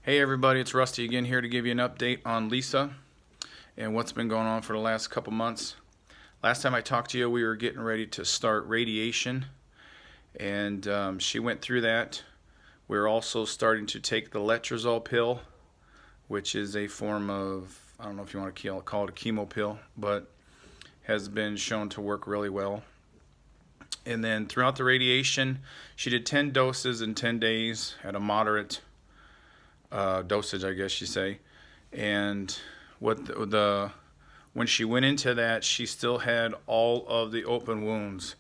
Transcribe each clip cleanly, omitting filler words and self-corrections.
Hey everybody, it's Rusty again here to give you an update on Lisa and what's been going on for the last couple months. Last time I talked to you, we were getting ready to start radiation, and she went through that. We're also starting to take the letrozole pill, which is a form of, I don't know if you want to call it a chemo pill, but has been shown to work really well. And then throughout the radiation, she did 10 doses in 10 days at a moderate dosage, I guess you say. And when she went into that, she still had all of the open wounds.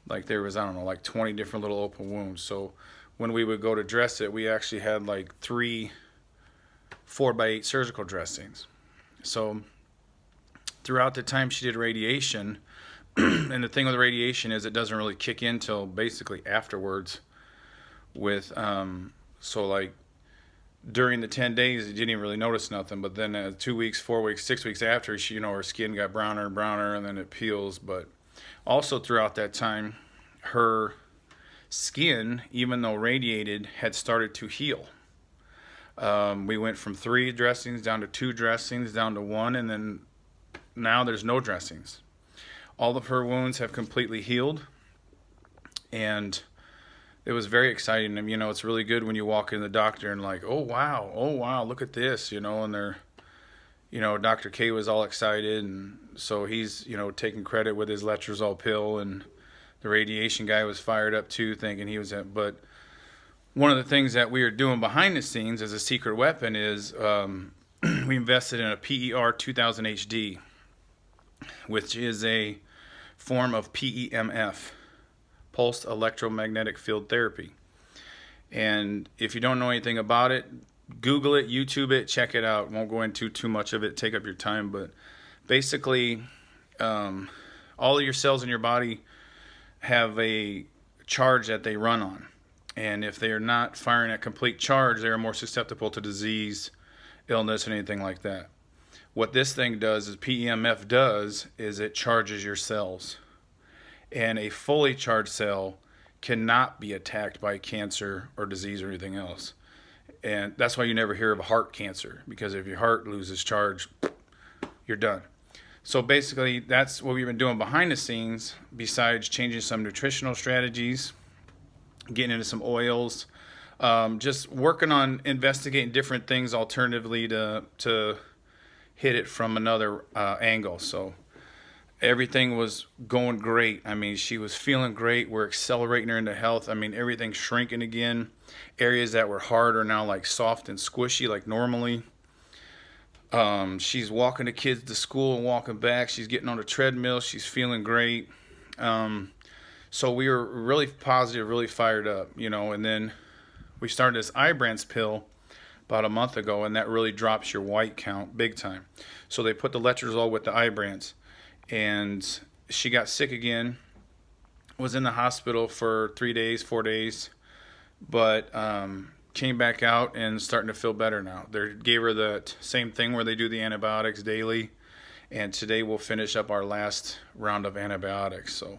Like there was, I don't know, like 20 different little open wounds. So when we would go to dress it, we actually had like 3 4x8 surgical dressings. So throughout the time she did radiation, and the thing with radiation is it doesn't really kick in till basically afterwards. With so like during the 10 days, you didn't even really notice nothing. But then 2 weeks, 4 weeks, 6 weeks after, she, her skin got browner and browner, and then it peels. But also throughout that time, her skin, even though radiated, had started to heal. We went from 3 dressings down to 2 dressings, down to 1, and then now there's no dressings. All of her wounds have completely healed, and it was very exciting. And it's really good when you walk in the doctor and like, oh wow, look at this, and they're, Dr. K was all excited, and so he's, taking credit with his letrozole pill, and the radiation guy was fired up too, thinking he was at. But one of the things that we are doing behind the scenes as a secret weapon is we invested in a PER 2000 HD, which is a form of PEMF, pulsed electromagnetic field therapy. And if you don't know anything about it, Google it, YouTube it, check it out. Won't go into too much of it, take up your time, but basically all of your cells in your body have a charge that they run on. And if they are not firing at complete charge, they are more susceptible to disease, illness, and anything like that. What this thing does, is PEMF does, is it charges your cells. And a fully charged cell cannot be attacked by cancer or disease or anything else. And that's why you never hear of heart cancer, because if your heart loses charge, you're done. So basically, that's what we've been doing behind the scenes, besides changing some nutritional strategies, getting into some oils, just working on investigating different things alternatively to hit it from another angle. So everything was going great. I mean, she was feeling great. We're accelerating her into health. I mean, everything's shrinking again. Areas that were hard are now like soft and squishy like normally. She's walking the kids to school and walking back. She's getting on the treadmill. She's feeling great. So we were really positive, really fired up, and then we started this Ibrance pill about a month ago, and that really drops your white count big time. So they put the letrozole with the Ibrance, and she got sick again, was in the hospital for 3 days, 4 days, but came back out and starting to feel better now. They gave her the same thing where they do the antibiotics daily, and today we'll finish up our last round of antibiotics. So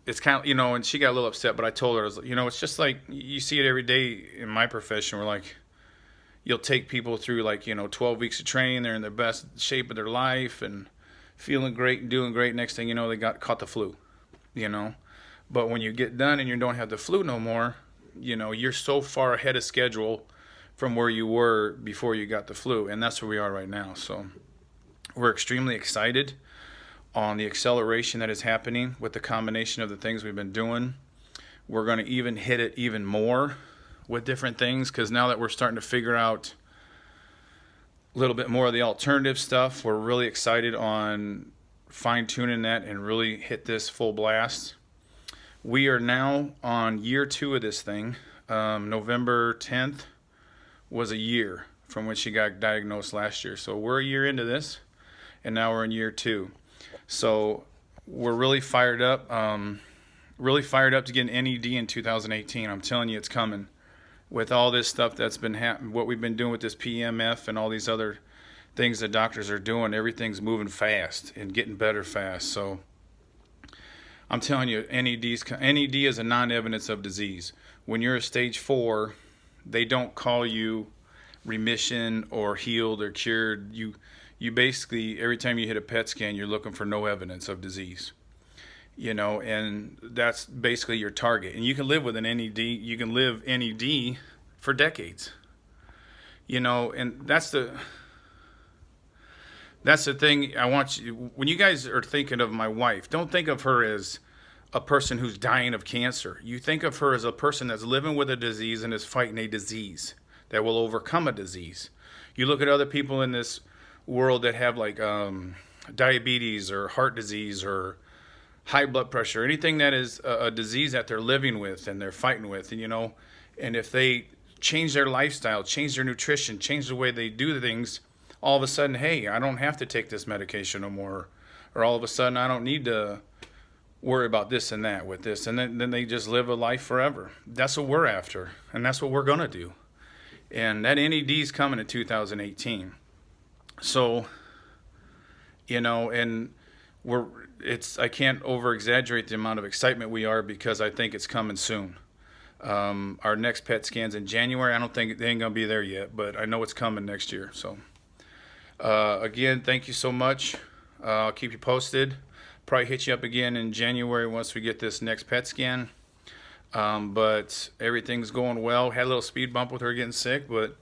it's kind of, and she got a little upset, but I told her, it's just like you see it every day in my profession. We're like, you'll take people through 12 weeks of training. They're in their best shape of their life and feeling great and doing great. Next thing you know, they caught the flu, But when you get done and you don't have the flu no more, you're so far ahead of schedule from where you were before you got the flu. And that's where we are right now. So we're extremely excited on the acceleration that is happening with the combination of the things we've been doing. We're going to even hit it even more with different things, because now that we're starting to figure out a little bit more of the alternative stuff, we're really excited on fine-tuning that and really hit this full blast. We are now on year 2 of this thing. November 10th was a year from when she got diagnosed last year. So we're a year into this, and now we're in year 2. So we're really fired up to get an NED in 2018. I'm telling you, it's coming. With all this stuff that's been happening, what we've been doing with this PEMF and all these other things that doctors are doing, everything's moving fast and getting better fast. So I'm telling you, NED is a non-evidence of disease. When you're a stage 4, They don't call you remission or healed or cured. You basically, every time you hit a PET scan, you're looking for no evidence of disease. And that's basically your target. And you can live with an NED. You can live NED for decades. And that's the thing I want you, when you guys are thinking of my wife, don't think of her as a person who's dying of cancer. You think of her as a person that's living with a disease and is fighting a disease that will overcome a disease. You look at other people in this world that have like diabetes or heart disease or high blood pressure, anything that is a disease that they're living with and they're fighting with, and if they change their lifestyle, change their nutrition, change the way they do things, all of a sudden, hey, I don't have to take this medication no more. Or all of a sudden, I don't need to worry about this and that with this. And then they just live a life forever. That's what we're after. And that's what we're going to do. And that NED is coming in 2018. So, and I can't over exaggerate the amount of excitement we are because I think it's coming soon. Our next PET scan's in January. I don't think they ain't going to be there yet, but I know it's coming next year. So, again, thank you so much. I'll keep you posted. Probably hit you up again in January once we get this next PET scan. But everything's going well. Had a little speed bump with her getting sick, but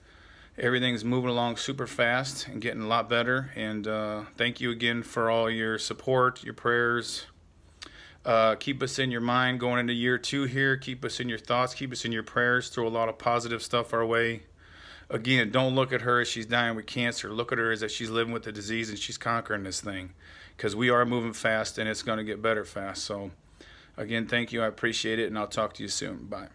everything's moving along super fast and getting a lot better. And thank you again for all your support, your prayers. Keep us in your mind going into year 2 here. Keep us in your thoughts. Keep us in your prayers. Throw a lot of positive stuff our way. Again, don't look at her as she's dying with cancer. Look at her as that she's living with the disease and she's conquering this thing. Because we are moving fast and it's going to get better fast. So, again, thank you. I appreciate it, and I'll talk to you soon. Bye.